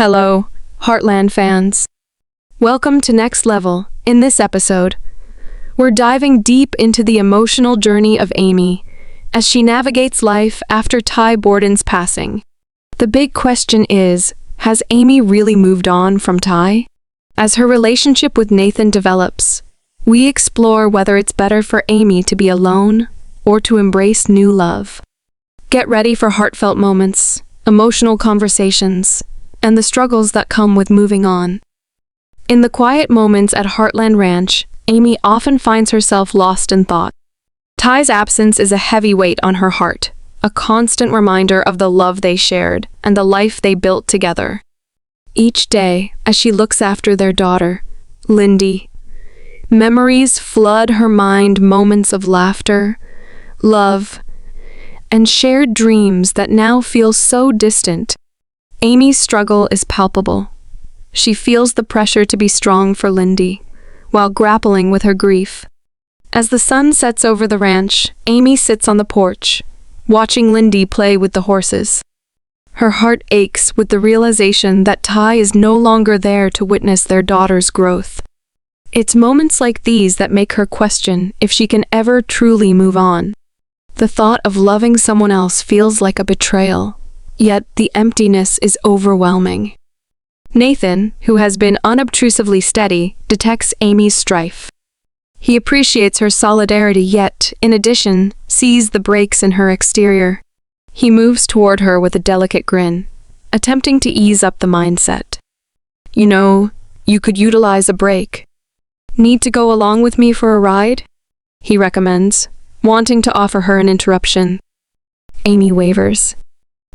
Hello, Heartland fans. Welcome to Next Level. In this episode, we're diving deep into the emotional journey of Amy as she navigates life after Ty Borden's passing. The big question is, has Amy really moved on from Ty? As her relationship with Nathan develops, we explore whether it's better for Amy to be alone or to embrace new love. Get ready for heartfelt moments, emotional conversations, and the struggles that come with moving on. In the quiet moments at Heartland Ranch, Amy often finds herself lost in thought. Ty's absence is a heavy weight on her heart, a constant reminder of the love they shared and the life they built together. Each day, as she looks after their daughter, Lindy, memories flood her mind, moments of laughter, love, and shared dreams that now feel so distant. Amy's struggle is palpable. She feels the pressure to be strong for Lindy, while grappling with her grief. As the sun sets over the ranch, Amy sits on the porch, watching Lindy play with the horses. Her heart aches with the realization that Ty is no longer there to witness their daughter's growth. It's moments like these that make her question if she can ever truly move on. The thought of loving someone else feels like a betrayal, yet the emptiness is overwhelming. Nathan, who has been unobtrusively steady, detects Amy's strife. He appreciates her solidarity yet, in addition, sees the breaks in her exterior. He moves toward her with a delicate grin, attempting to ease up the mindset. "You know, you could utilize a break. Need to go along with me for a ride?" he recommends, wanting to offer her an interruption. Amy wavers.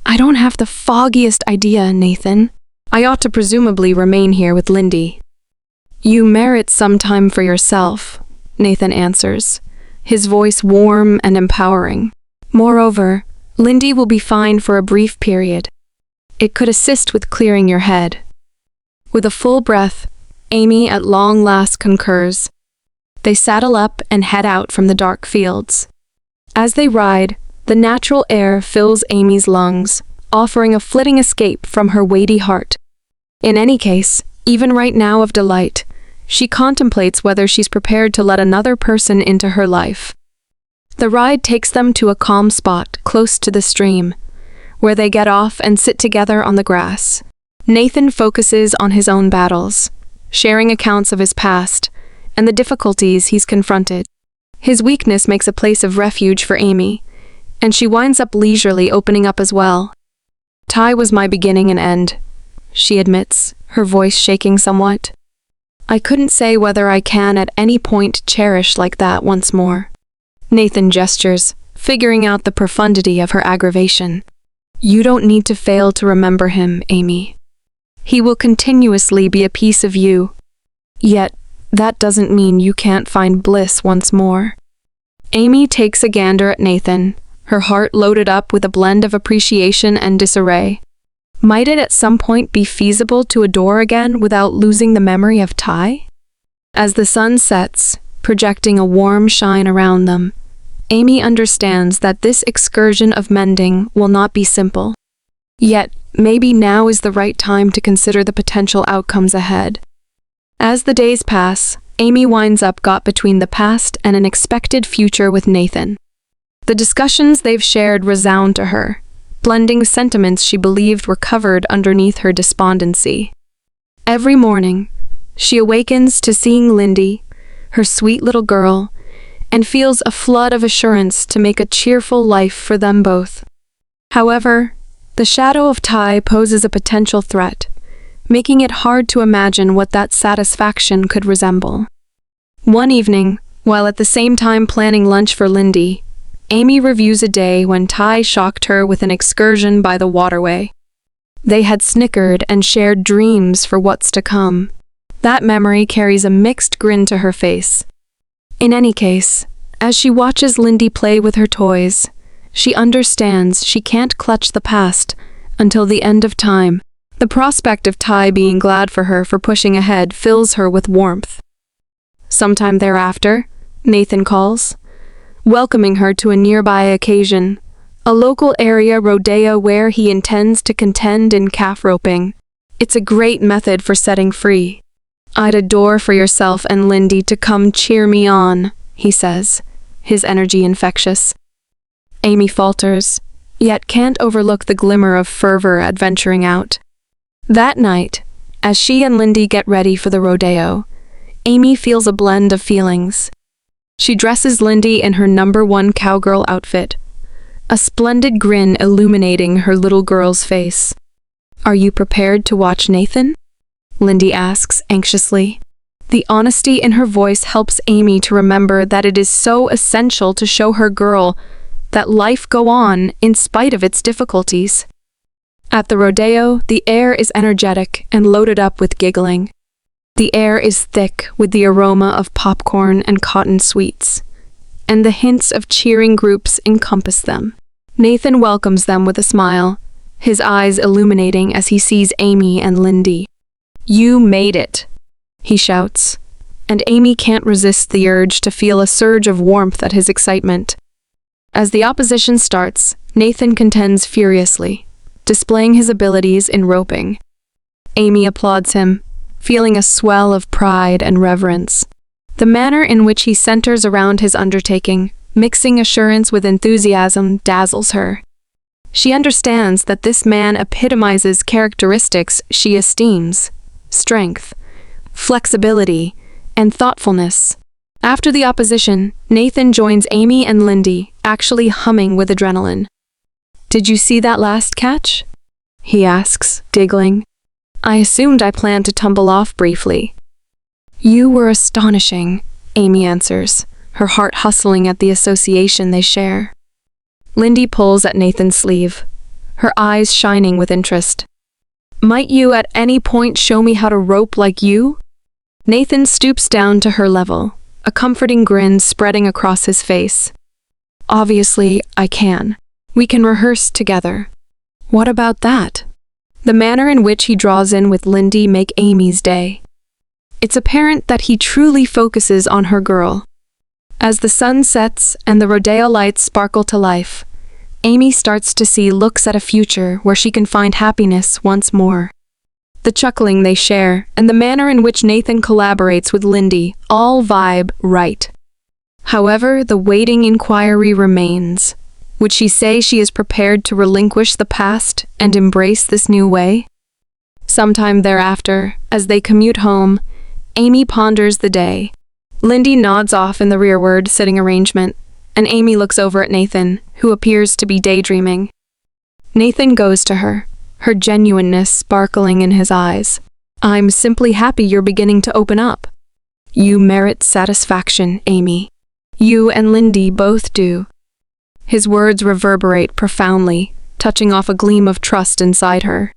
"I don't have the foggiest idea, Nathan. I ought to presumably remain here with Lindy." "You merit some time for yourself," Nathan answers, his voice warm and empowering. "Moreover, Lindy will be fine for a brief period. It could assist with clearing your head." With a full breath, Amy at long last concurs. They saddle up and head out from the dark fields. As they ride, the natural air fills Amy's lungs, offering a flitting escape from her weighty heart. In any case, even right now of delight, she contemplates whether she's prepared to let another person into her life. The ride takes them to a calm spot close to the stream, where they get off and sit together on the grass. Nathan focuses on his own battles, sharing accounts of his past and the difficulties he's confronted. His weakness makes a place of refuge for Amy, and she winds up leisurely opening up as well. "Ty was my beginning and end," she admits, her voice shaking somewhat. "I couldn't say whether I can at any point cherish like that once more." Nathan gestures, figuring out the profundity of her aggravation. "You don't need to fail to remember him, Amy. He will continuously be a piece of you. Yet, that doesn't mean you can't find bliss once more." Amy takes a gander at Nathan, her heart loaded up with a blend of appreciation and disarray. Might it at some point be feasible to adore again without losing the memory of Ty? As the sun sets, projecting a warm shine around them, Amy understands that this excursion of mending will not be simple. Yet, maybe now is the right time to consider the potential outcomes ahead. As the days pass, Amy winds up caught between the past and an expected future with Nathan. The discussions they've shared resound to her, blending sentiments she believed were covered underneath her despondency. Every morning, she awakens to seeing Lindy, her sweet little girl, and feels a flood of assurance to make a cheerful life for them both. However, the shadow of Ty poses a potential threat, making it hard to imagine what that satisfaction could resemble. One evening, while at the same time planning lunch for Lindy, Amy reviews a day when Ty shocked her with an excursion by the waterway. They had snickered and shared dreams for what's to come. That memory carries a mixed grin to her face. In any case, as she watches Lindy play with her toys, she understands she can't clutch the past until the end of time. The prospect of Ty being glad for her for pushing ahead fills her with warmth. Sometime thereafter, Nathan calls, welcoming her to a nearby occasion, a local area rodeo where he intends to contend in calf roping. It's a great method for setting free. I'd adore for yourself and Lindy to come cheer me on, he says, his energy infectious. Amy falters, yet can't overlook the glimmer of fervor at venturing out. That night, as she and Lindy get ready for the rodeo, Amy feels a blend of feelings. She dresses Lindy in her #1 cowgirl outfit, a splendid grin illuminating her little girl's face. "Are you prepared to watch Nathan?" Lindy asks anxiously. The honesty in her voice helps Amy to remember that it is so essential to show her girl that life go on in spite of its difficulties. At the rodeo, the air is energetic and loaded up with giggling. The air is thick with the aroma of popcorn and cotton sweets, and the hints of cheering groups encompass them. Nathan welcomes them with a smile, his eyes illuminating as he sees Amy and Lindy. "You made it," he shouts, and Amy can't resist the urge to feel a surge of warmth at his excitement. As the opposition starts, Nathan contends furiously, displaying his abilities in roping. Amy applauds him, feeling a swell of pride and reverence. The manner in which he centers around his undertaking, mixing assurance with enthusiasm, dazzles her. She understands that this man epitomizes characteristics she esteems: strength, flexibility, and thoughtfulness. After the opposition, Nathan joins Amy and Lindy, actually humming with adrenaline. "Did you see that last catch?" he asks, giggling. "I assumed I planned to tumble off briefly." "You were astonishing," Amy answers, her heart hustling at the association they share. Lindy pulls at Nathan's sleeve, her eyes shining with interest. "Might you at any point show me how to rope like you?" Nathan stoops down to her level, a comforting grin spreading across his face. "Obviously, I can. We can rehearse together." "What about that?" The manner in which he draws in with Lindy make Amy's day. It's apparent that he truly focuses on her girl. As the sun sets and the rodeo lights sparkle to life, Amy starts to see looks at a future where she can find happiness once more. The chuckling they share and the manner in which Nathan collaborates with Lindy all vibe right. However, the waiting inquiry remains. Would she say she is prepared to relinquish the past and embrace this new way? Sometime thereafter, as they commute home, Amy ponders the day. Lindy nods off in the rearward sitting arrangement, and Amy looks over at Nathan, who appears to be daydreaming. Nathan goes to her, her genuineness sparkling in his eyes. "I'm simply happy you're beginning to open up." "You merit satisfaction, Amy. You and Lindy both do." His words reverberate profoundly, touching off a gleam of trust inside her.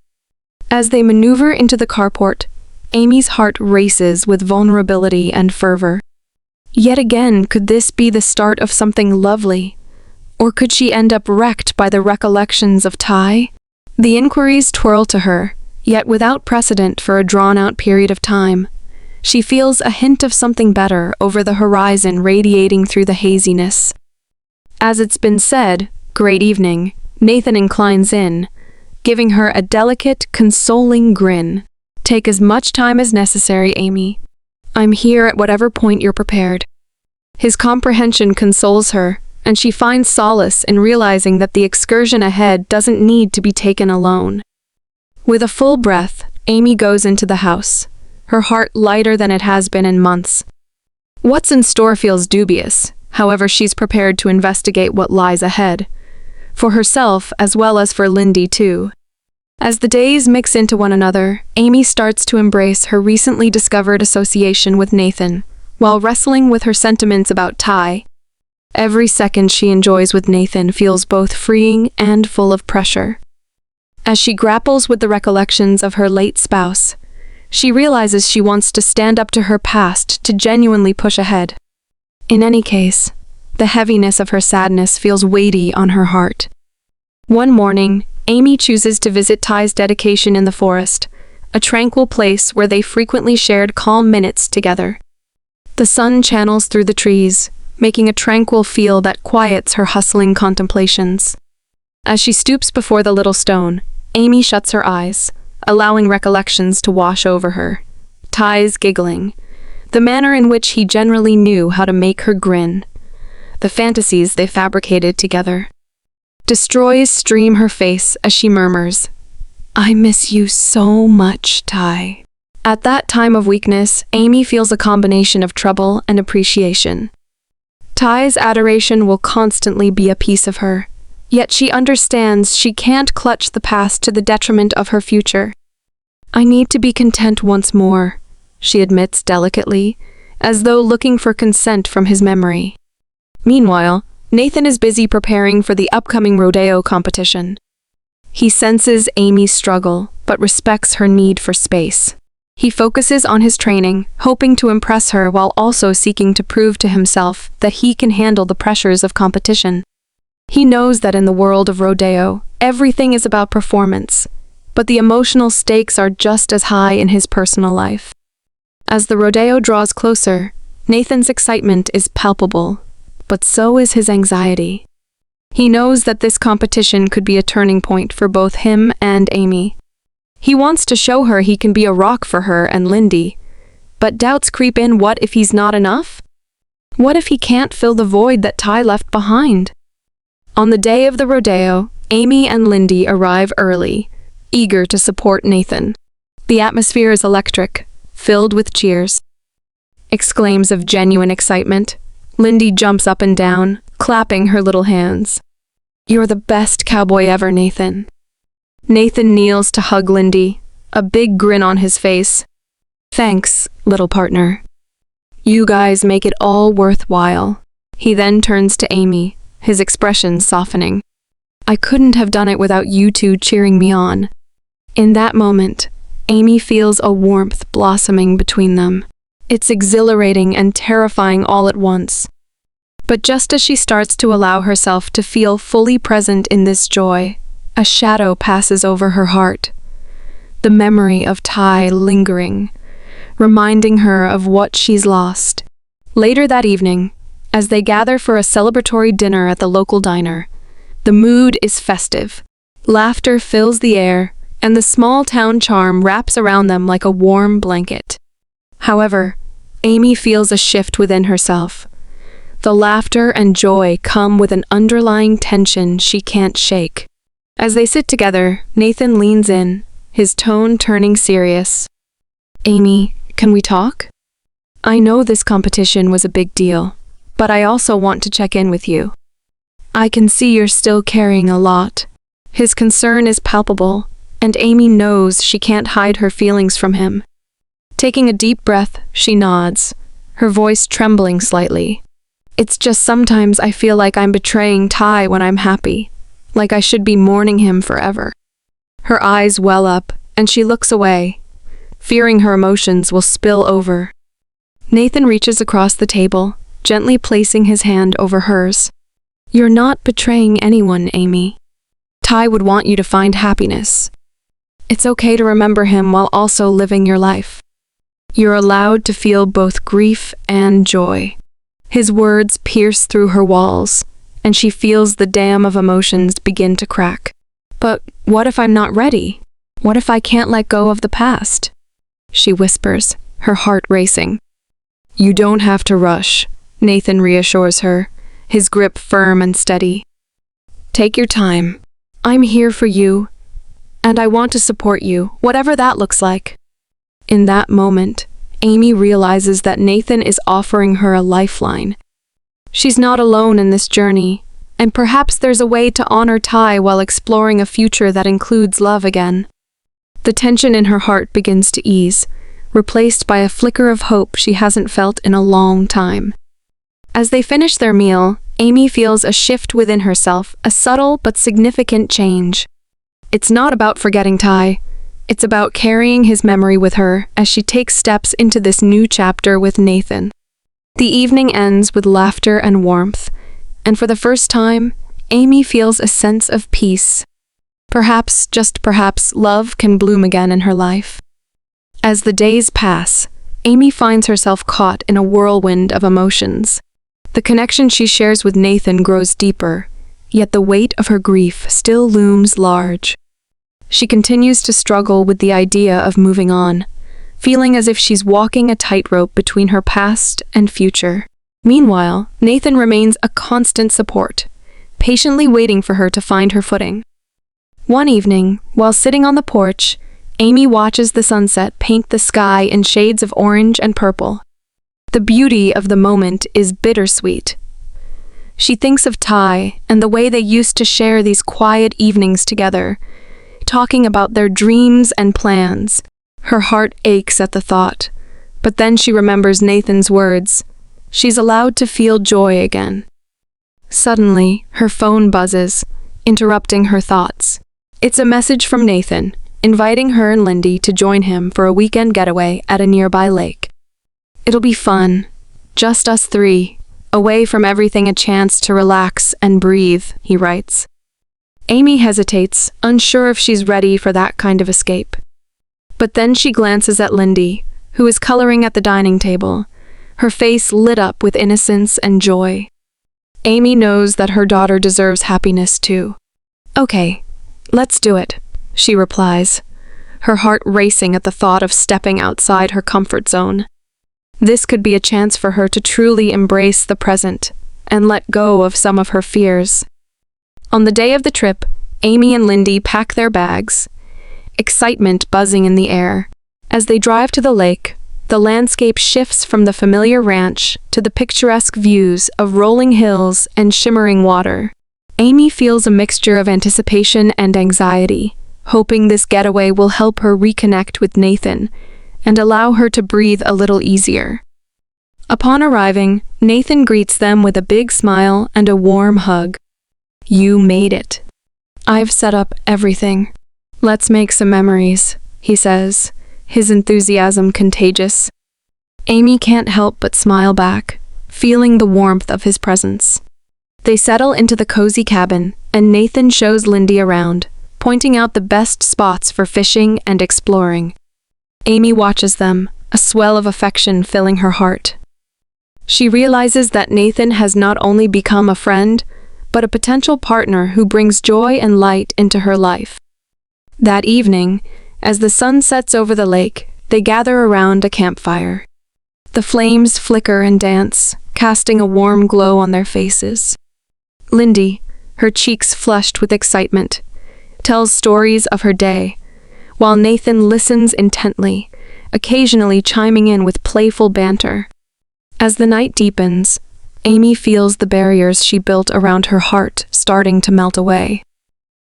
As they maneuver into the carport, Amy's heart races with vulnerability and fervor. Yet again, could this be the start of something lovely? Or could she end up wrecked by the recollections of Ty? The inquiries twirl to her, yet without precedent for a drawn-out period of time. She feels a hint of something better over the horizon radiating through the haziness. As it's been said, "Great evening," Nathan inclines in, giving her a delicate, consoling grin. "Take as much time as necessary, Amy. I'm here at whatever point you're prepared." His comprehension consoles her, and she finds solace in realizing that the excursion ahead doesn't need to be taken alone. With a full breath, Amy goes into the house, her heart lighter than it has been in months. What's in store feels dubious. However, she's prepared to investigate what lies ahead, for herself as well as for Lindy too. As the days mix into one another, Amy starts to embrace her recently discovered association with Nathan, while wrestling with her sentiments about Ty. Every second she enjoys with Nathan feels both freeing and full of pressure. As she grapples with the recollections of her late spouse, she realizes she wants to stand up to her past to genuinely push ahead. In any case, the heaviness of her sadness feels weighty on her heart. One morning, Amy chooses to visit Ty's dedication in the forest, a tranquil place where they frequently shared calm minutes together. The sun channels through the trees, making a tranquil feel that quiets her hustling contemplations. As she stoops before the little stone, Amy shuts her eyes, allowing recollections to wash over her. Ty's giggling, the manner in which he generally knew how to make her grin, the fantasies they fabricated together. Destroys stream her face as she murmurs, "I miss you so much, Ty." At that time of weakness, Amy feels a combination of trouble and appreciation. Ty's adoration will constantly be a piece of her, yet she understands she can't clutch the past to the detriment of her future. "I need to be content once more," she admits delicately, as though looking for consent from his memory. Meanwhile, Nathan is busy preparing for the upcoming rodeo competition. He senses Amy's struggle, but respects her need for space. He focuses on his training, hoping to impress her while also seeking to prove to himself that he can handle the pressures of competition. He knows that in the world of rodeo, everything is about performance, but the emotional stakes are just as high in his personal life. As the rodeo draws closer, Nathan's excitement is palpable, but so is his anxiety. He knows that this competition could be a turning point for both him and Amy. He wants to show her he can be a rock for her and Lindy, but doubts creep in. What if he's not enough? What if he can't fill the void that Ty left behind? On the day of the rodeo, Amy and Lindy arrive early, eager to support Nathan. The atmosphere is electric, filled with cheers. Exclaims of genuine excitement. Lindy jumps up and down, clapping her little hands. "You're the best cowboy ever, Nathan." Nathan kneels to hug Lindy, a big grin on his face. "Thanks, little partner. You guys make it all worthwhile." He then turns to Amy, his expression softening. "I couldn't have done it without you two cheering me on." In that moment, Amy feels a warmth blossoming between them. It's exhilarating and terrifying all at once. But just as she starts to allow herself to feel fully present in this joy, a shadow passes over her heart. The memory of Ty lingering, reminding her of what she's lost. Later that evening, as they gather for a celebratory dinner at the local diner, the mood is festive. Laughter fills the air, and the small town charm wraps around them like a warm blanket. However, Amy feels a shift within herself. The laughter and joy come with an underlying tension she can't shake. As they sit together, Nathan leans in, his tone turning serious. "Amy, can we talk? I know this competition was a big deal, but I also want to check in with you. I can see you're still carrying a lot." His concern is palpable, and Amy knows she can't hide her feelings from him. Taking a deep breath, she nods, her voice trembling slightly. "It's just sometimes I feel like I'm betraying Ty when I'm happy, like I should be mourning him forever." Her eyes well up, and she looks away, fearing her emotions will spill over. Nathan reaches across the table, gently placing his hand over hers. "You're not betraying anyone, Amy. Ty would want you to find happiness. It's okay to remember him while also living your life. You're allowed to feel both grief and joy." His words pierce through her walls, and she feels the dam of emotions begin to crack. "But what if I'm not ready? What if I can't let go of the past?" she whispers, her heart racing. "You don't have to rush," Nathan reassures her, his grip firm and steady. "Take your time. I'm here for you, and I want to support you, whatever that looks like." In that moment, Amy realizes that Nathan is offering her a lifeline. She's not alone in this journey, and perhaps there's a way to honor Ty while exploring a future that includes love again. The tension in her heart begins to ease, replaced by a flicker of hope she hasn't felt in a long time. As they finish their meal, Amy feels a shift within herself, a subtle but significant change. It's not about forgetting Ty. It's about carrying his memory with her as she takes steps into this new chapter with Nathan. The evening ends with laughter and warmth, and for the first time, Amy feels a sense of peace. Perhaps, just perhaps, love can bloom again in her life. As the days pass, Amy finds herself caught in a whirlwind of emotions. The connection she shares with Nathan grows deeper, yet the weight of her grief still looms large. she continues to struggle with the idea of moving on, feeling as if she's walking a tightrope between her past and future. Meanwhile, Nathan remains a constant support, patiently waiting for her to find her footing. One evening, while sitting on the porch, Amy watches the sunset paint the sky in shades of orange and purple. The beauty of the moment is bittersweet. She thinks of Ty and the way they used to share these quiet evenings together, talking about their dreams and plans. Her heart aches at the thought, but then she remembers Nathan's words. She's allowed to feel joy again. Suddenly, her phone buzzes, interrupting her thoughts. It's a message from Nathan, inviting her and Lindy to join him for a weekend getaway at a nearby lake. It'll be fun, just us three, away from everything, a chance to relax and breathe, he writes. Amy hesitates, unsure if she's ready for that kind of escape. But then she glances at Lindy, who is coloring at the dining table, her face lit up with innocence and joy. Amy knows that her daughter deserves happiness too. Okay, let's do it, she replies, her heart racing at the thought of stepping outside her comfort zone. This could be a chance for her to truly embrace the present and let go of some of her fears. On the day of the trip, Amy and Lindy pack their bags, excitement buzzing in the air. As they drive to the lake, the landscape shifts from the familiar ranch to the picturesque views of rolling hills and shimmering water. Amy feels a mixture of anticipation and anxiety, hoping this getaway will help her reconnect with Nathan and allow her to breathe a little easier. Upon arriving, Nathan greets them with a big smile and a warm hug. You made it. I've set up everything. Let's make some memories, he says, his enthusiasm contagious. Amy can't help but smile back, feeling the warmth of his presence. They settle into the cozy cabin, and Nathan shows Lindy around, pointing out the best spots for fishing and exploring. Amy watches them, a swell of affection filling her heart. She realizes that Nathan has not only become a friend, but a potential partner who brings joy and light into her life. That evening, as the sun sets over the lake, they gather around a campfire. The flames flicker and dance, casting a warm glow on their faces. Lindy, her cheeks flushed with excitement, tells stories of her day, while Nathan listens intently, occasionally chiming in with playful banter. As the night deepens, Amy feels the barriers she built around her heart starting to melt away.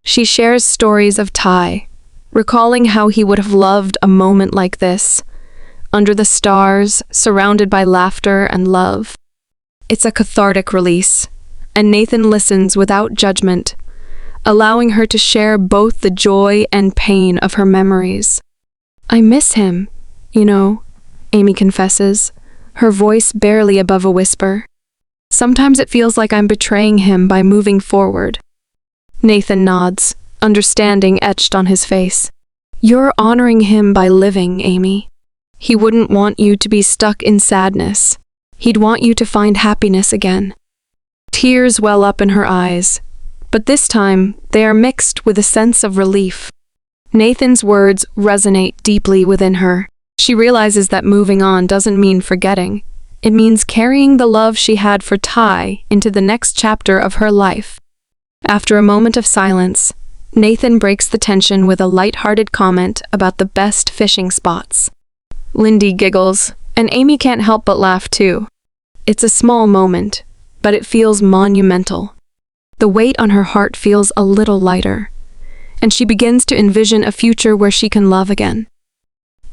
She shares stories of Ty, recalling how he would have loved a moment like this, under the stars, surrounded by laughter and love. It's a cathartic release, and Nathan listens without judgment, allowing her to share both the joy and pain of her memories. I miss him, Amy confesses, her voice barely above a whisper. Sometimes it feels like I'm betraying him by moving forward. Nathan nods, understanding etched on his face. You're honoring him by living, Amy. He wouldn't want you to be stuck in sadness. He'd want you to find happiness again. Tears well up in her eyes, but this time they are mixed with a sense of relief. Nathan's words resonate deeply within her. She realizes that moving on doesn't mean forgetting. It means carrying the love she had for Ty into the next chapter of her life. After a moment of silence, Nathan breaks the tension with a light-hearted comment about the best fishing spots. Lindy giggles, and Amy can't help but laugh too. It's a small moment, but it feels monumental. The weight on her heart feels a little lighter, and she begins to envision a future where she can love again.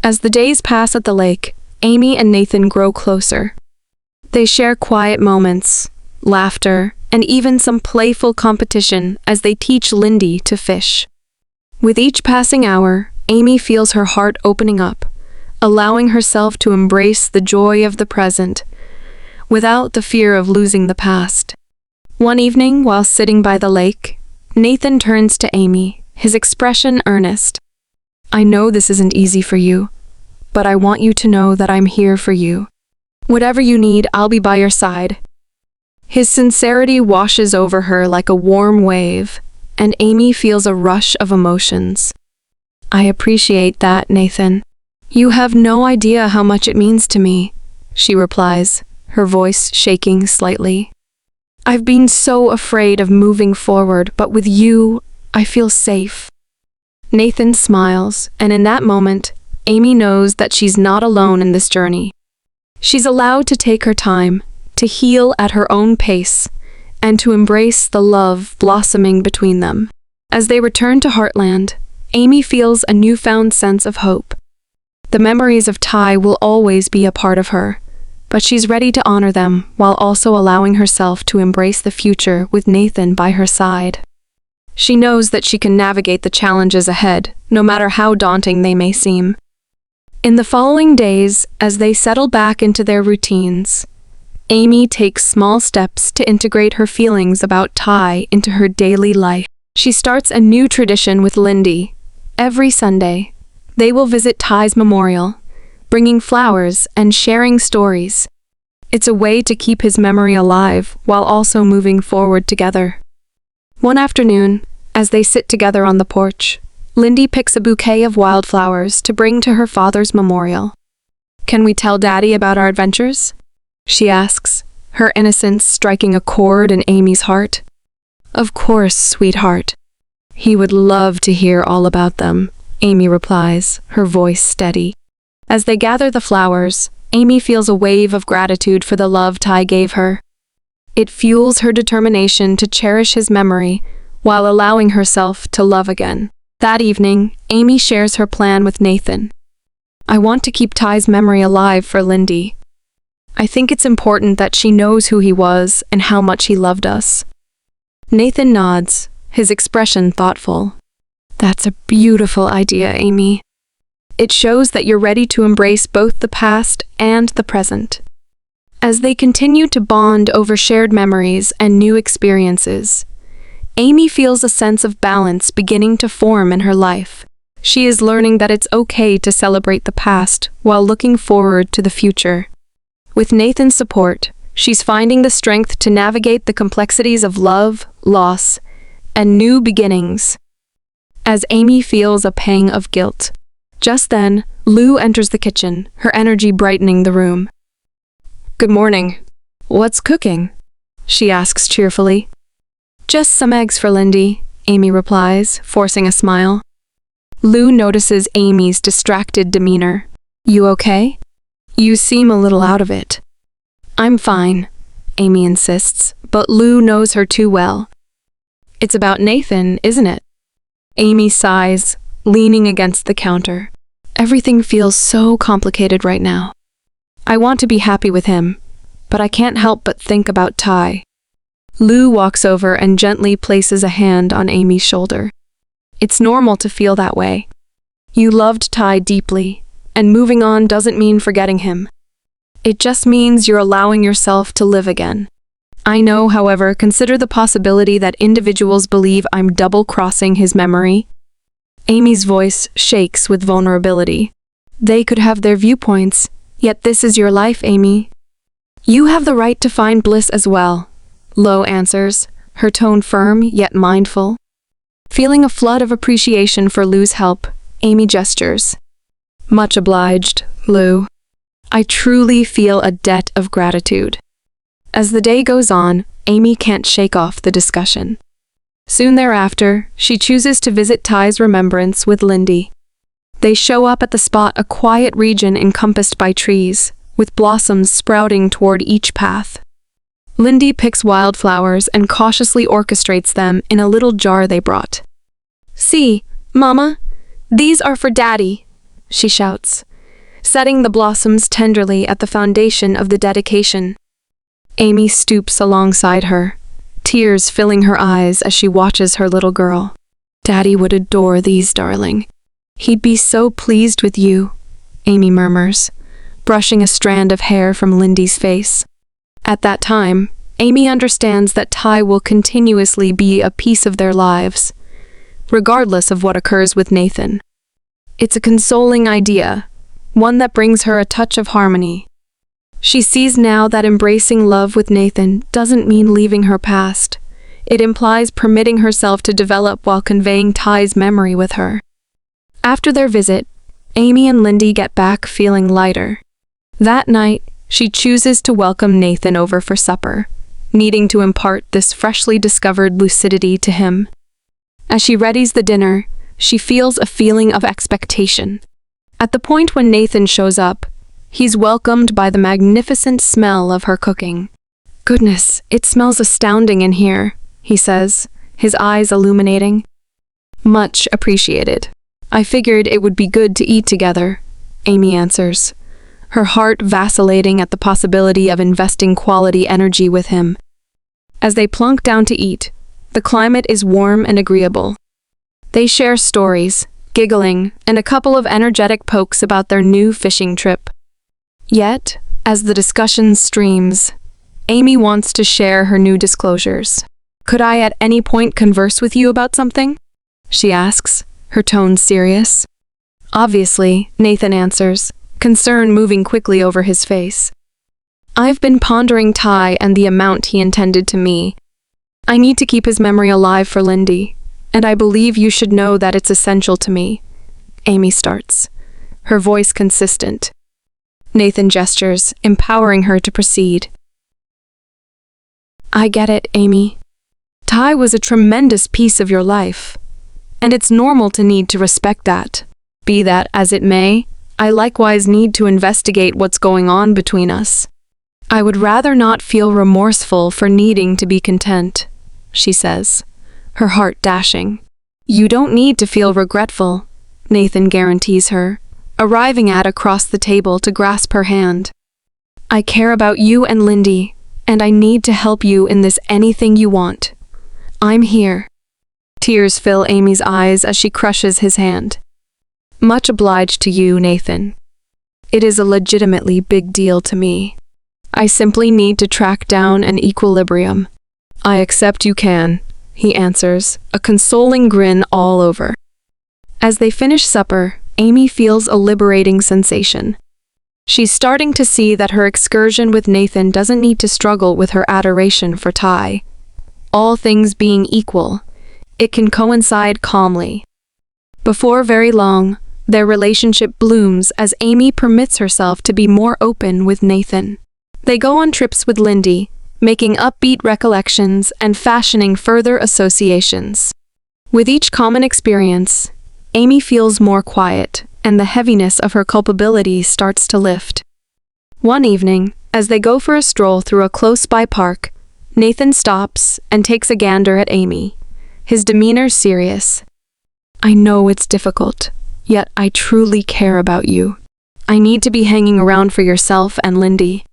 As the days pass at the lake, Amy and Nathan grow closer. They share quiet moments, laughter, and even some playful competition as they teach Lindy to fish. With each passing hour, Amy feels her heart opening up, allowing herself to embrace the joy of the present, without the fear of losing the past. One evening, while sitting by the lake, Nathan turns to Amy, his expression earnest. I know this isn't easy for you, but I want you to know that I'm here for you. Whatever you need, I'll be by your side. His sincerity washes over her like a warm wave, and Amy feels a rush of emotions. I appreciate that, Nathan. You have no idea how much it means to me, she replies, her voice shaking slightly. I've been so afraid of moving forward, but with you, I feel safe. Nathan smiles, and in that moment, Amy knows that she's not alone in this journey. She's allowed to take her time, to heal at her own pace, and to embrace the love blossoming between them. As they return to Heartland, Amy feels a newfound sense of hope. The memories of Ty will always be a part of her, but she's ready to honor them while also allowing herself to embrace the future with Nathan by her side. She knows that she can navigate the challenges ahead, no matter how daunting they may seem. In the following days, as they settle back into their routines, Amy takes small steps to integrate her feelings about Ty into her daily life. She starts a new tradition with Lindy. Every Sunday, they will visit Ty's memorial, bringing flowers and sharing stories. It's a way to keep his memory alive while also moving forward together. One afternoon, as they sit together on the porch, Lindy picks a bouquet of wildflowers to bring to her father's memorial. "Can we tell Daddy about our adventures?" she asks, her innocence striking a chord in Amy's heart. "Of course, sweetheart. He would love to hear all about them," Amy replies, her voice steady. As they gather the flowers, Amy feels a wave of gratitude for the love Ty gave her. It fuels her determination to cherish his memory while allowing herself to love again. That evening, Amy shares her plan with Nathan. "I want to keep Ty's memory alive for Lindy. I think it's important that she knows who he was and how much he loved us." Nathan nods, his expression thoughtful. "That's a beautiful idea, Amy. It shows that you're ready to embrace both the past and the present." As they continue to bond over shared memories and new experiences, Amy feels a sense of balance beginning to form in her life. She is learning that it's okay to celebrate the past while looking forward to the future. With Nathan's support, she's finding the strength to navigate the complexities of love, loss, and new beginnings. As Amy feels a pang of guilt, just then, Lou enters the kitchen, her energy brightening the room. "Good morning. What's cooking?" she asks cheerfully. "Just some eggs for Lindy," Amy replies, forcing a smile. Lou notices Amy's distracted demeanor. "You okay? You seem a little out of it." "I'm fine," Amy insists, but Lou knows her too well. "It's about Nathan, isn't it?" Amy sighs, leaning against the counter. "Everything feels so complicated right now. I want to be happy with him, but I can't help but think about Ty." Lou walks over and gently places a hand on Amy's shoulder. "It's normal to feel that way. You loved Ty deeply, and moving on doesn't mean forgetting him. It just means you're allowing yourself to live again. I know, however, consider the possibility that individuals believe I'm double-crossing his memory." Amy's voice shakes with vulnerability. "They could have their viewpoints, yet this is your life, Amy. You have the right to find bliss as well," Lo answers, her tone firm yet mindful. Feeling a flood of appreciation for Lou's help, Amy gestures. "Much obliged, Lou. I truly feel a debt of gratitude." As the day goes on, Amy can't shake off the discussion. Soon thereafter, she chooses to visit Ty's remembrance with Lindy. They show up at the spot, a quiet region encompassed by trees, with blossoms sprouting toward each path. Lindy picks wildflowers and cautiously orchestrates them in a little jar they brought. "See, Mama, these are for Daddy," she shouts, setting the blossoms tenderly at the foundation of the dedication. Amy stoops alongside her, tears filling her eyes as she watches her little girl. "Daddy would adore these, darling. He'd be so pleased with you," Amy murmurs, brushing a strand of hair from Lindy's face. At that time, Amy understands that Ty will continuously be a piece of their lives, regardless of what occurs with Nathan. It's a consoling idea, one that brings her a touch of harmony. She sees now that embracing love with Nathan doesn't mean leaving her past. It implies permitting herself to develop while conveying Ty's memory with her. After their visit, Amy and Lindy get back feeling lighter. That night, she chooses to welcome Nathan over for supper, needing to impart this freshly discovered lucidity to him. As she readies the dinner, she feels a feeling of expectation. At the point when Nathan shows up, he's welcomed by the magnificent smell of her cooking. "Goodness, it smells astounding in here," he says, his eyes illuminating. "Much appreciated. I figured it would be good to eat together," Amy answers, her heart vacillating at the possibility of investing quality energy with him. As they plunk down to eat, the climate is warm and agreeable. They share stories, giggling, and a couple of energetic pokes about their new fishing trip. Yet, as the discussion streams, Amy wants to share her new disclosures. "Could I at any point converse with you about something?" she asks, her tone serious. "Obviously," Nathan answers, concern moving quickly over his face. "I've been pondering Ty and the amount he intended to me. I need to keep his memory alive for Lindy, and I believe you should know that it's essential to me." Amy starts, her voice consistent. Nathan gestures, empowering her to proceed. "I get it, Amy. Ty was a tremendous piece of your life, and it's normal to need to respect that. Be that as it may, I likewise need to investigate what's going on between us. I would rather not feel remorseful for needing to be content," she says, her heart dashing. "You don't need to feel regretful," Nathan guarantees her, arriving at across the table to grasp her hand. "I care about you and Lindy, and I need to help you in this anything you want. I'm here." Tears fill Amy's eyes as she crushes his hand. "Much obliged to you, Nathan. It is a legitimately big deal to me. I simply need to track down an equilibrium." "I accept you can," he answers, a consoling grin all over. As they finish supper, Amy feels a liberating sensation. She's starting to see that her excursion with Nathan doesn't need to struggle with her adoration for Ty. All things being equal, it can coincide calmly. Before very long, their relationship blooms as Amy permits herself to be more open with Nathan. They go on trips with Lindy, making upbeat recollections and fashioning further associations. With each common experience, Amy feels more quiet, and the heaviness of her culpability starts to lift. One evening, as they go for a stroll through a close-by park, Nathan stops and takes a gander at Amy, his demeanor serious. "I know it's difficult, yet I truly care about you. I need to be hanging around for yourself and Lindy."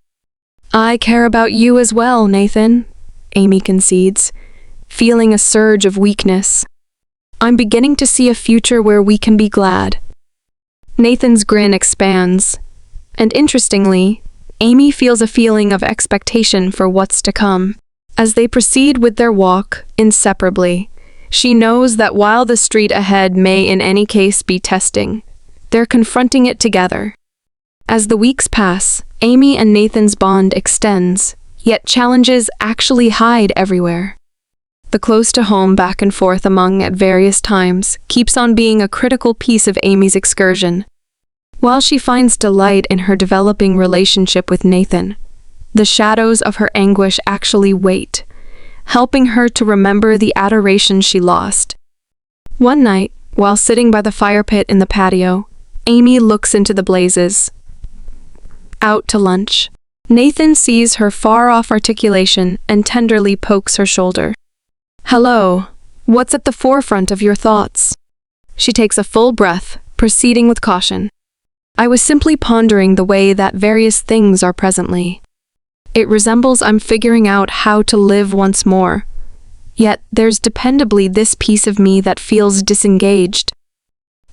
"I care about you as well, Nathan," Amy concedes, feeling a surge of weakness. "I'm beginning to see a future where we can be glad." Nathan's grin expands, and interestingly, Amy feels a feeling of expectation for what's to come. As they proceed with their walk, inseparably, she knows that while the street ahead may in any case be testing, they're confronting it together. As the weeks pass, Amy and Nathan's bond extends, yet challenges actually hide everywhere. The close-to-home back and forth among at various times keeps on being a critical piece of Amy's excursion. While she finds delight in her developing relationship with Nathan, the shadows of her anguish actually wait, helping her to remember the adoration she lost. One night, while sitting by the fire pit in the patio, Amy looks into the blazes. Out to lunch. Nathan sees her far-off articulation and tenderly pokes her shoulder. "Hello, what's at the forefront of your thoughts?" She takes a full breath, proceeding with caution. "I was simply pondering the way that various things are presently. It resembles I'm figuring out how to live once more. Yet there's dependably this piece of me that feels disengaged."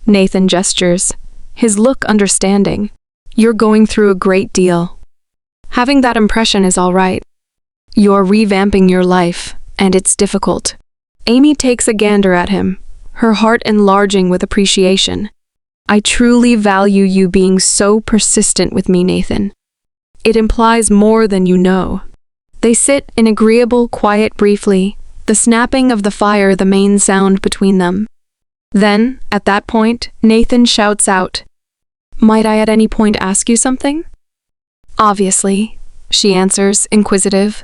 Nathan gestures, his look understanding. "You're going through a great deal. Having that impression is all right. You're revamping your life, and it's difficult." Amy takes a gander at him, her heart enlarging with appreciation. "I truly value you being so persistent with me, Nathan. It implies more than you know." They sit in agreeable quiet briefly, the snapping of the fire the main sound between them. Then, at that point, Nathan shouts out, "Might I at any point ask you something?" "Obviously," she answers, inquisitive.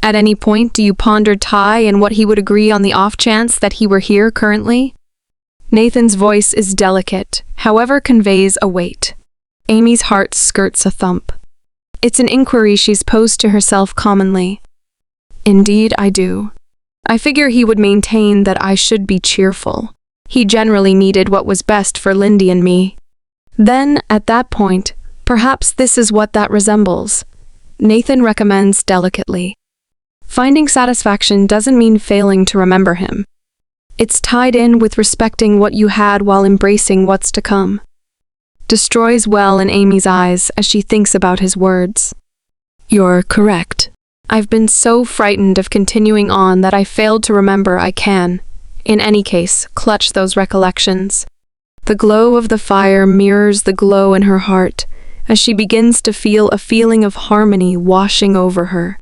"At any point do you ponder Ty and what he would agree on the off chance that he were here currently?" Nathan's voice is delicate, however conveys a weight. Amy's heart skirts a thump. It's an inquiry she's posed to herself commonly. "Indeed, I do. I figure he would maintain that I should be cheerful. He generally needed what was best for Lindy and me." Then, at that point, perhaps this is what that resembles. Nathan recommends delicately. Finding satisfaction doesn't mean failing to remember him. It's tied in with respecting what you had while embracing what's to come. Destroys well in Amy's eyes as she thinks about his words. "You're correct. I've been so frightened of continuing on that I failed to remember I can, in any case, clutch those recollections." The glow of the fire mirrors the glow in her heart as she begins to feel a feeling of harmony washing over her.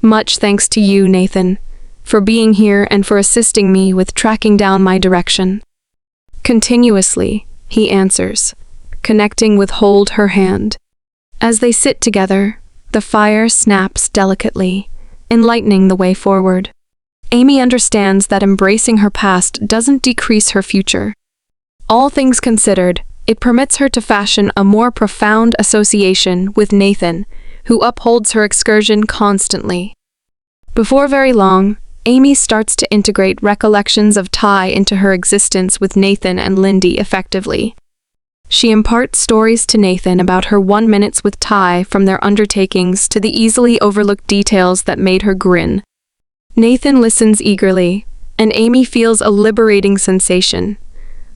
"Much thanks to you, Nathan, for being here and for assisting me with tracking down my direction." "Continuously," he answers, connecting with hold her hand. As they sit together, the fire snaps delicately, enlightening the way forward. Amy understands that embracing her past doesn't decrease her future. All things considered, it permits her to fashion a more profound association with Nathan, who upholds her excursion constantly. Before very long, Amy starts to integrate recollections of Ty into her existence with Nathan and Lindy effectively. She imparts stories to Nathan about her 1 minutes with Ty, from their undertakings to the easily overlooked details that made her grin. Nathan listens eagerly, and Amy feels a liberating sensation,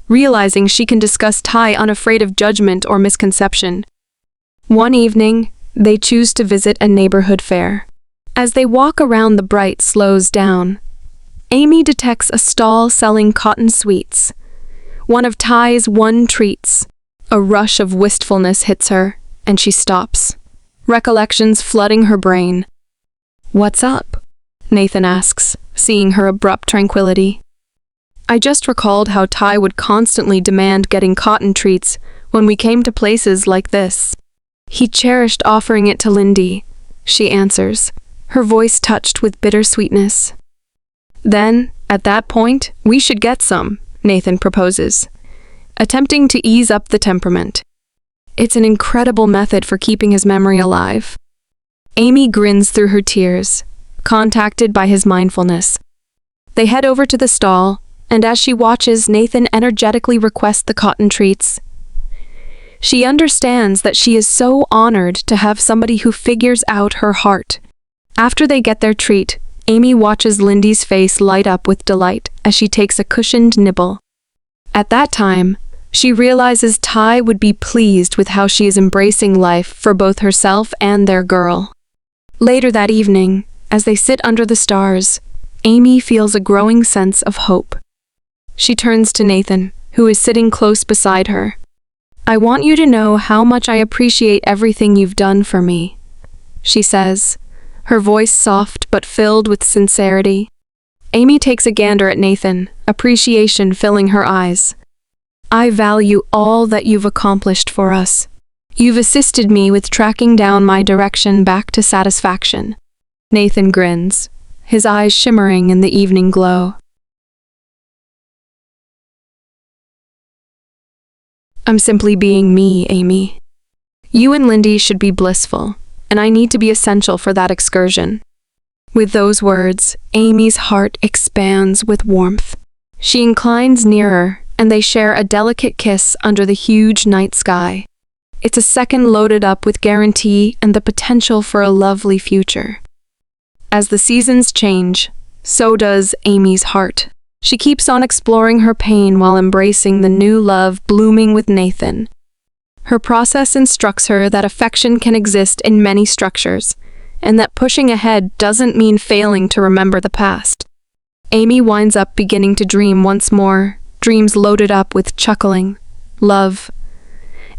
realizing she can discuss Ty unafraid of judgment or misconception. One evening, they choose to visit a neighborhood fair. As they walk around, the bright slows down. Amy detects a stall selling cotton sweets, one of Ty's one treats. A rush of wistfulness hits her, and she stops, recollections flooding her brain. "What's up?" Nathan asks, seeing her abrupt tranquility. "I just recalled how Ty would constantly demand getting cotton treats when we came to places like this. He cherished offering it to Lindy," she answers, her voice touched with bittersweetness. "Then, at that point, we should get some," Nathan proposes, attempting to ease up the temperament. It's an incredible method for keeping his memory alive. Amy grins through her tears, contacted by his mindfulness. They head over to the stall, and as she watches, Nathan energetically requests the cotton treats. She understands that she is so honored to have somebody who figures out her heart. After they get their treat, Amy watches Lindy's face light up with delight as she takes a cushioned nibble. At that time, she realizes Ty would be pleased with how she is embracing life for both herself and their girl. Later that evening, as they sit under the stars, Amy feels a growing sense of hope. She turns to Nathan, who is sitting close beside her. "I want you to know how much I appreciate everything you've done for me," she says, her voice soft but filled with sincerity. Amy takes a gander at Nathan, appreciation filling her eyes. "I value all that you've accomplished for us. You've assisted me with tracking down my direction back to satisfaction." Nathan grins, his eyes shimmering in the evening glow. "I'm simply being me, Amy. You and Lindy should be blissful, and I need to be essential for that excursion." With those words, Amy's heart expands with warmth. She inclines nearer, and they share a delicate kiss under the huge night sky. It's a second loaded up with guarantee and the potential for a lovely future. As the seasons change, so does Amy's heart. She keeps on exploring her pain while embracing the new love blooming with Nathan. Her process instructs her that affection can exist in many structures, and that pushing ahead doesn't mean failing to remember the past. Amy winds up beginning to dream once more, dreams loaded up with chuckling, love,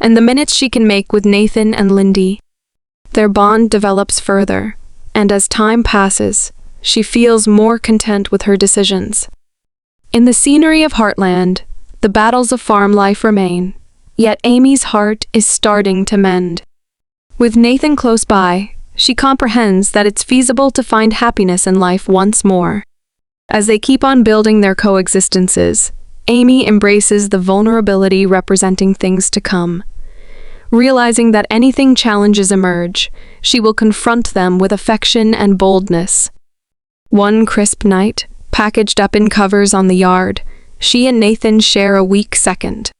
and the minutes she can make with Nathan and Lindy. Their bond develops further, and as time passes, she feels more content with her decisions. In the scenery of Heartland, the battles of farm life remain, yet Amy's heart is starting to mend. With Nathan close by, she comprehends that it's feasible to find happiness in life once more. As they keep on building their coexistences, Amy embraces the vulnerability representing things to come. Realizing that anything challenges emerge, she will confront them with affection and boldness. One crisp night, packaged up in covers on the yard, she and Nathan share a weak second.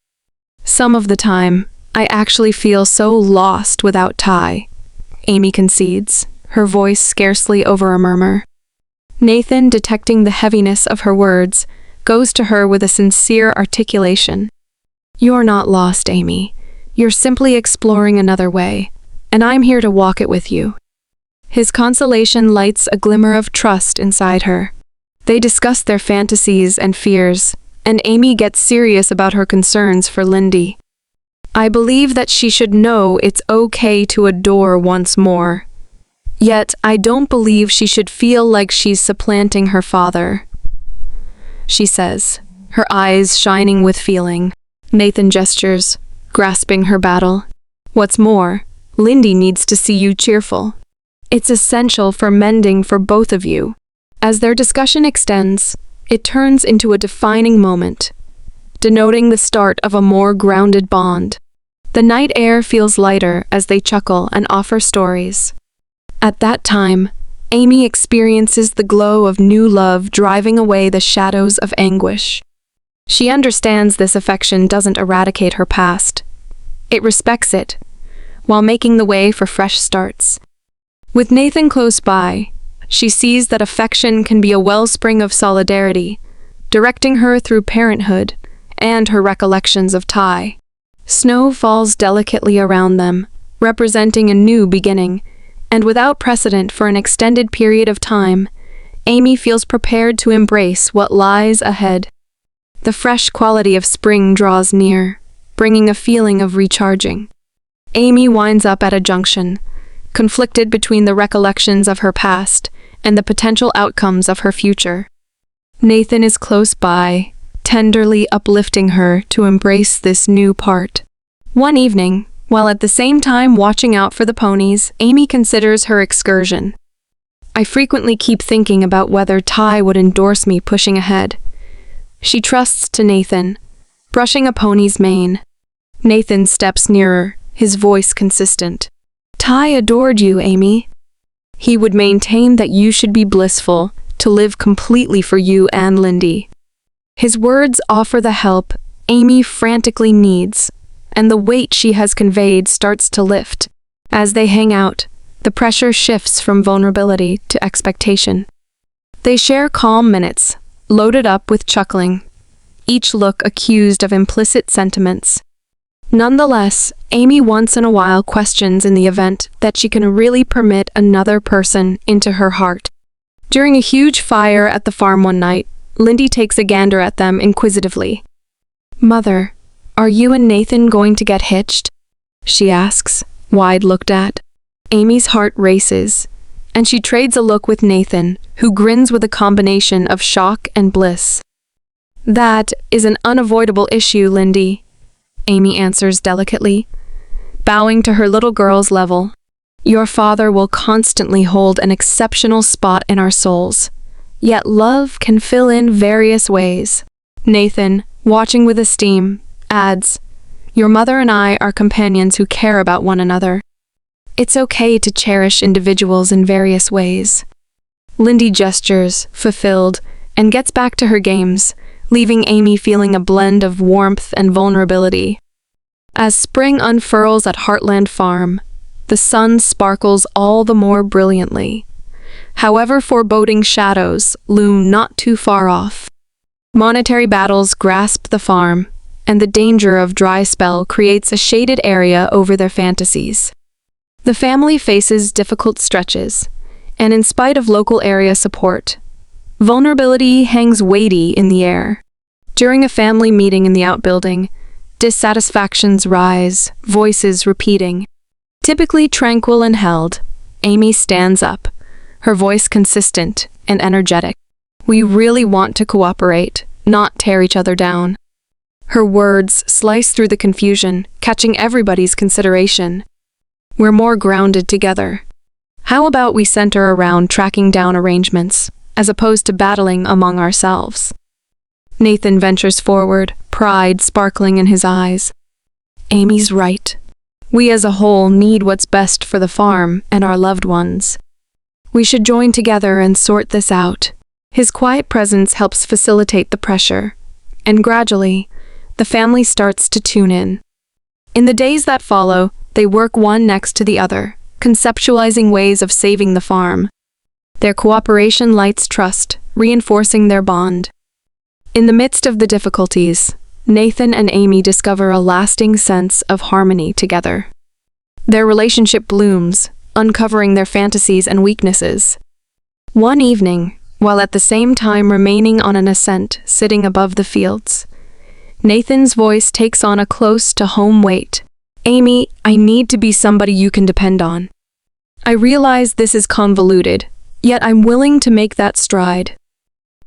Some of the time, I actually feel so lost without Ty, Amy concedes, her voice scarcely over a murmur. Nathan, detecting the heaviness of her words, goes to her with a sincere articulation. You're not lost, Amy. You're simply exploring another way, and I'm here to walk it with you. His consolation lights a glimmer of trust inside her. They discuss their fantasies and fears, and Amy gets serious about her concerns for Lindy. I believe that she should know it's okay to adore once more. Yet, I don't believe she should feel like she's supplanting her father, she says, her eyes shining with feeling. Nathan gestures, grasping her battle. What's more, Lindy needs to see you cheerful. It's essential for mending for both of you. As their discussion extends, it turns into a defining moment, denoting the start of a more grounded bond. The night air feels lighter as they chuckle and offer stories. At that time, Amy experiences the glow of new love driving away the shadows of anguish. She understands this affection doesn't eradicate her past. It respects it, while making the way for fresh starts. With Nathan close by, she sees that affection can be a wellspring of solidarity, directing her through parenthood and her recollections of Ty. Snow falls delicately around them, representing a new beginning, and without precedent for an extended period of time, Amy feels prepared to embrace what lies ahead. The fresh quality of spring draws near, bringing a feeling of recharging. Amy winds up at a junction, conflicted between the recollections of her past and the potential outcomes of her future. Nathan is close by, tenderly uplifting her to embrace this new part. One evening, while at the same time watching out for the ponies, Amy considers her excursion. I frequently keep thinking about whether Ty would endorse me pushing ahead. She trusts to Nathan, brushing a pony's mane. Nathan steps nearer, his voice consistent. Ty adored you, Amy. He would maintain that you should be blissful, to live completely for you and Lindy. His words offer the help Amy frantically needs, and the weight she has conveyed starts to lift. As they hang out, the pressure shifts from vulnerability to expectation. They share calm minutes, loaded up with chuckling, each look accused of implicit sentiments. Nonetheless, Amy once in a while questions in the event that she can really permit another person into her heart. During a huge fire at the farm one night, Lindy takes a gander at them inquisitively. Mother, are you and Nathan going to get hitched? She asks, wide looked at. Amy's heart races, and she trades a look with Nathan, who grins with a combination of shock and bliss. That is an unavoidable issue, Lindy, Amy answers delicately, bowing to her little girl's level. Your father will constantly hold an exceptional spot in our souls, yet love can fill in various ways. Nathan, watching with esteem, adds, your mother and I are companions who care about one another. It's okay to cherish individuals in various ways. Lindy gestures, fulfilled, and gets back to her games, leaving Amy feeling a blend of warmth and vulnerability. As spring unfurls at Heartland Farm, the sun sparkles all the more brilliantly. However, foreboding shadows loom not too far off. Monetary battles grasp the farm, and the danger of dry spell creates a shaded area over their fantasies. The family faces difficult stretches, and in spite of local area support, vulnerability hangs weighty in the air. During a family meeting in the outbuilding, dissatisfactions rise, voices repeating. Typically tranquil and held, Amy stands up, her voice consistent and energetic. We really want to cooperate, not tear each other down. Her words slice through the confusion, catching everybody's consideration. We're more grounded together. How about we center around tracking down arrangements, as opposed to battling among ourselves? Nathan ventures forward, pride sparkling in his eyes. Amy's right. We as a whole need what's best for the farm and our loved ones. We should join together and sort this out. His quiet presence helps facilitate the pressure, and gradually, the family starts to tune in. In the days that follow, they work one next to the other, conceptualizing ways of saving the farm. Their cooperation lights trust, reinforcing their bond. In the midst of the difficulties, Nathan and Amy discover a lasting sense of harmony together. Their relationship blooms, uncovering their fantasies and weaknesses. One evening, while at the same time remaining on an ascent sitting above the fields, Nathan's voice takes on a close-to-home weight. Amy, I need to be somebody you can depend on. I realize this is convoluted, yet I'm willing to make that stride.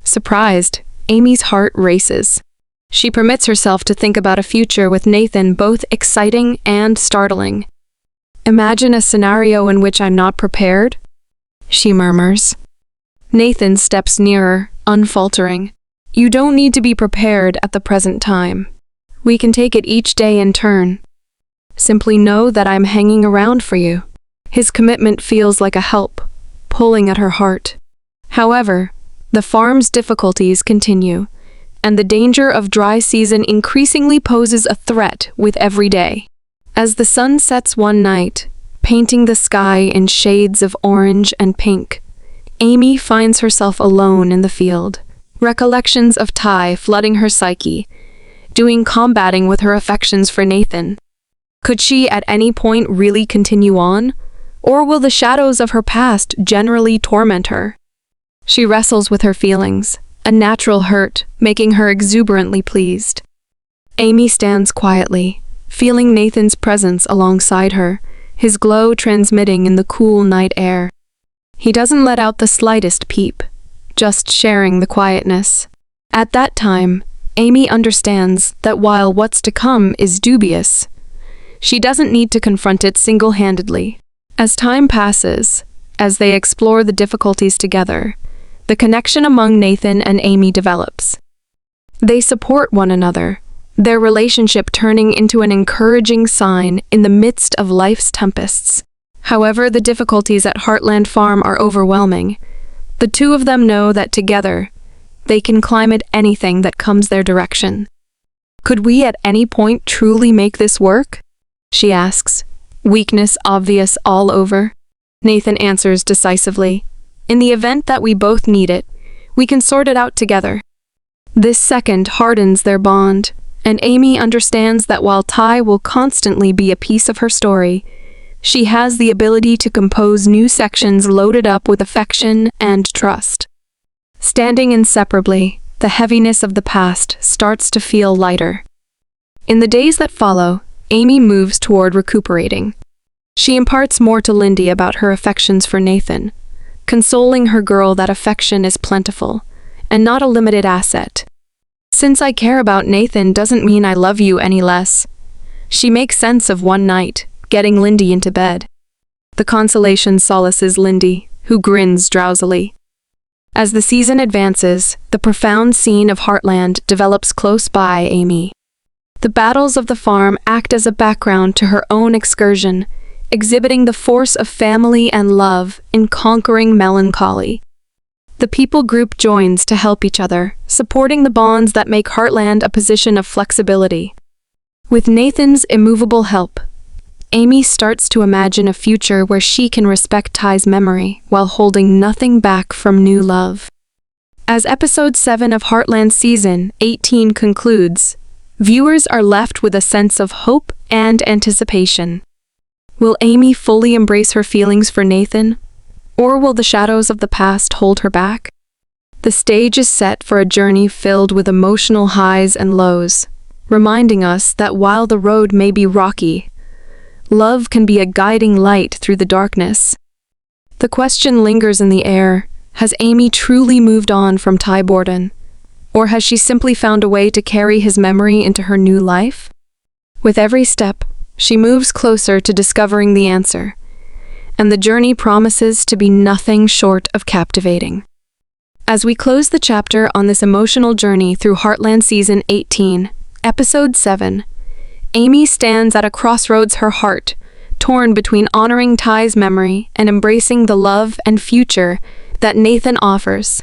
Surprised, Amy's heart races. She permits herself to think about a future with Nathan both exciting and startling. Imagine a scenario in which I'm not prepared, she murmurs. Nathan steps nearer, unfaltering. You don't need to be prepared at the present time. We can take it each day in turn. Simply know that I'm hanging around for you. His commitment feels like a help, pulling at her heart. However, the farm's difficulties continue, and the danger of dry season increasingly poses a threat with every day. As the sun sets one night, painting the sky in shades of orange and pink, Amy finds herself alone in the field. Recollections of Ty flooding her psyche, combating with her affections for Nathan. Could she at any point really continue on? Or will the shadows of her past generally torment her? She wrestles with her feelings, a natural hurt making her exuberantly pleased. Amy stands quietly, feeling Nathan's presence alongside her, his glow transmitting in the cool night air. He doesn't let out the slightest peep, just sharing the quietness. At that time, Amy understands that while what's to come is dubious, she doesn't need to confront it single-handedly. As time passes, as they explore the difficulties together, the connection among Nathan and Amy develops. They support one another, their relationship turning into an encouraging sign in the midst of life's tempests. However, the difficulties at Heartland Farm are overwhelming. The two of them know that together, they can climb at anything that comes their direction. Could we at any point truly make this work? She asks, weakness obvious all over. Nathan answers decisively. In the event that we both need it, we can sort it out together. This second hardens their bond, and Amy understands that while Ty will constantly be a piece of her story, she has the ability to compose new sections loaded up with affection and trust. Standing inseparably, the heaviness of the past starts to feel lighter. In the days that follow, Amy moves toward recuperating. She imparts more to Lindy about her affections for Nathan, consoling her girl that affection is plentiful, and not a limited asset. Since I care about Nathan doesn't mean I love you any less. She makes sense of one night, getting Lindy into bed. The consolation solaces Lindy, who grins drowsily. As the season advances, the profound scene of Heartland develops close by Amy. The battles of the farm act as a background to her own excursion, exhibiting the force of family and love in conquering melancholy. The people group joins to help each other, supporting the bonds that make Heartland a position of flexibility. With Nathan's immovable help, Amy starts to imagine a future where she can respect Ty's memory while holding nothing back from new love. As episode 7 of Heartland season 18 concludes, viewers are left with a sense of hope and anticipation. Will Amy fully embrace her feelings for Nathan, or will the shadows of the past hold her back? The stage is set for a journey filled with emotional highs and lows, reminding us that while the road may be rocky, love can be a guiding light through the darkness. The question lingers in the air, has Amy truly moved on from Ty Borden? Or has she simply found a way to carry his memory into her new life? With every step, she moves closer to discovering the answer, and the journey promises to be nothing short of captivating. As we close the chapter on this emotional journey through Heartland Season 18, Episode 7, Amy stands at a crossroads, her heart torn between honoring Ty's memory and embracing the love and future that Nathan offers.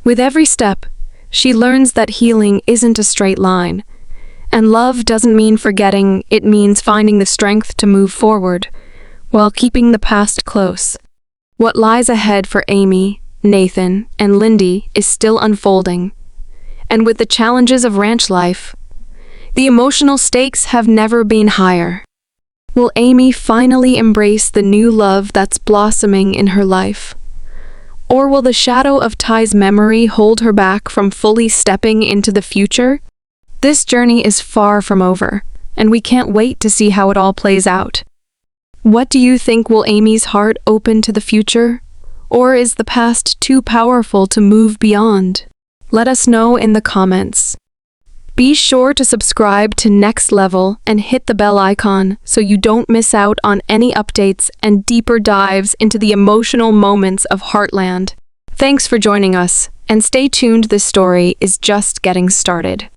With every step, she learns that healing isn't a straight line, and love doesn't mean forgetting, it means finding the strength to move forward while keeping the past close. What lies ahead for Amy, Nathan, and Lindy is still unfolding, and with the challenges of ranch life, the emotional stakes have never been higher. Will Amy finally embrace the new love that's blossoming in her life? Or will the shadow of Ty's memory hold her back from fully stepping into the future? This journey is far from over, and we can't wait to see how it all plays out. What do you think? Will Amy's heart open to the future? Or is the past too powerful to move beyond? Let us know in the comments. Be sure to subscribe to Next Level and hit the bell icon so you don't miss out on any updates and deeper dives into the emotional moments of Heartland. Thanks for joining us, and stay tuned, this story is just getting started.